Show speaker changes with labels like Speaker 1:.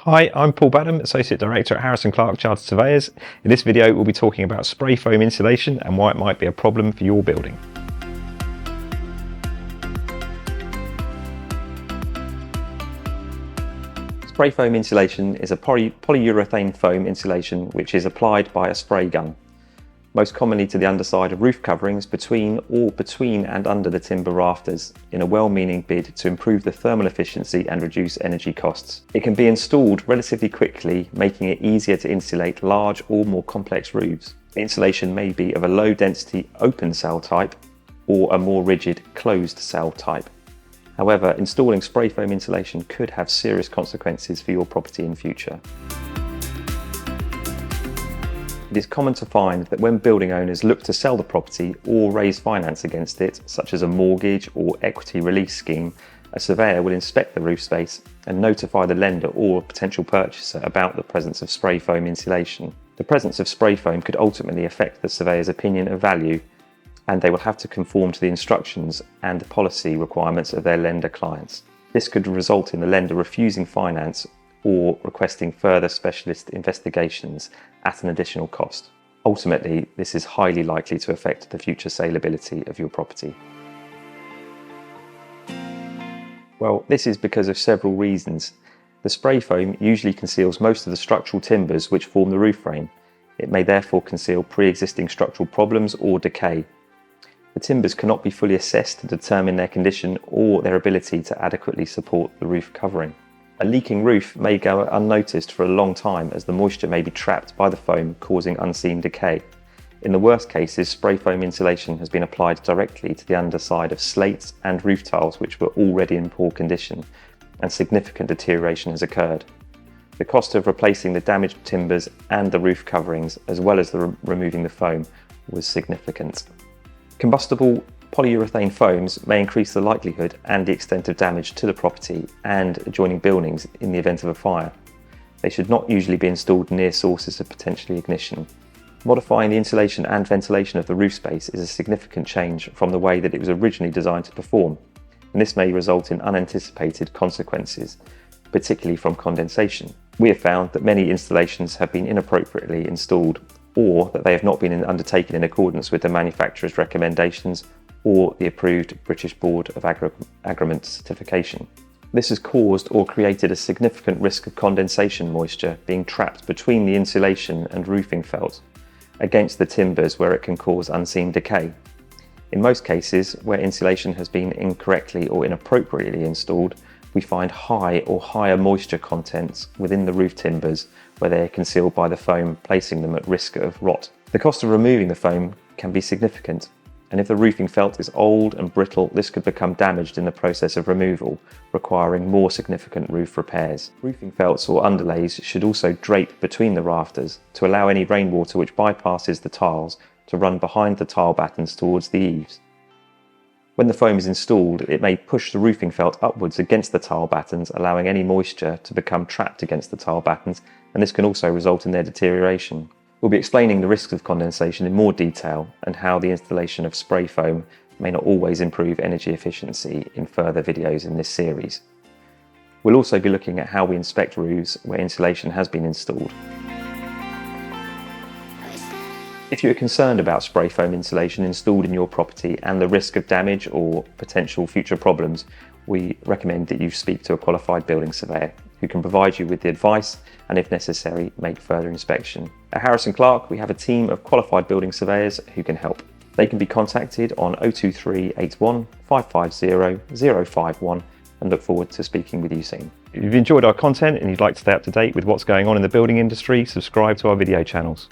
Speaker 1: Hi, I'm Paul Badham, Associate Director at Harrison Clarke Chartered Surveyors. In this video, we'll be talking about spray foam insulation and why it might be a problem for your building. Spray foam insulation is a polyurethane foam insulation which is applied by a spray gun, most commonly to the underside of roof coverings between and under the timber rafters in a well-meaning bid to improve the thermal efficiency and reduce energy costs. It can be installed relatively quickly, making it easier to insulate large or more complex roofs. The insulation may be of a low density open cell type or a more rigid closed cell type. However, installing spray foam insulation could have serious consequences for your property in future. It is common to find that when building owners look to sell the property or raise finance against it, such as a mortgage or equity release scheme, a surveyor will inspect the roof space and notify the lender or potential purchaser about the presence of spray foam insulation. The presence of spray foam could ultimately affect the surveyor's opinion of value, and they will have to conform to the instructions and policy requirements of their lender clients. This could result in the lender refusing finance or requesting further specialist investigations at an additional cost. Ultimately, this is highly likely to affect the future saleability of your property. Well, this is because of several reasons. The spray foam usually conceals most of the structural timbers which form the roof frame. It may therefore conceal pre-existing structural problems or decay. The timbers cannot be fully assessed to determine their condition or their ability to adequately support the roof covering. A leaking roof may go unnoticed for a long time as the moisture may be trapped by the foam, causing unseen decay. In the worst cases, spray foam insulation has been applied directly to the underside of slates and roof tiles which were already in poor condition, and significant deterioration has occurred. The cost of replacing the damaged timbers and the roof coverings, as well as removing the foam, was significant. Combustible polyurethane foams may increase the likelihood and the extent of damage to the property and adjoining buildings in the event of a fire. They should not usually be installed near sources of potential ignition. Modifying the insulation and ventilation of the roof space is a significant change from the way that it was originally designed to perform, and this may result in unanticipated consequences, particularly from condensation. We have found that many installations have been inappropriately installed, or that they have not been undertaken in accordance with the manufacturer's recommendations or the approved British Board of Agreement certification. This has caused or created a significant risk of condensation moisture being trapped between the insulation and roofing felt against the timbers, where it can cause unseen decay. In most cases, where insulation has been incorrectly or inappropriately installed, we find high or higher moisture contents within the roof timbers where they are concealed by the foam, placing them at risk of rot. The cost of removing the foam can be significant, and if the roofing felt is old and brittle, this could become damaged in the process of removal, requiring more significant roof repairs. Roofing felts or underlays should also drape between the rafters to allow any rainwater which bypasses the tiles to run behind the tile battens towards the eaves. When the foam is installed, it may push the roofing felt upwards against the tile battens, allowing any moisture to become trapped against the tile battens, and this can also result in their deterioration. We'll be explaining the risks of condensation in more detail and how the installation of spray foam may not always improve energy efficiency in further videos in this series. We'll also be looking at how we inspect roofs where insulation has been installed. If you are concerned about spray foam insulation installed in your property and the risk of damage or potential future problems, we recommend that you speak to a qualified building surveyor who can provide you with the advice and, if necessary, make further inspection. At Harrison Clarke, we have a team of qualified building surveyors who can help. They can be contacted on 023 81 550 051 and look forward to speaking with you soon. If you've enjoyed our content and you'd like to stay up to date with what's going on in the building industry, subscribe to our video channels.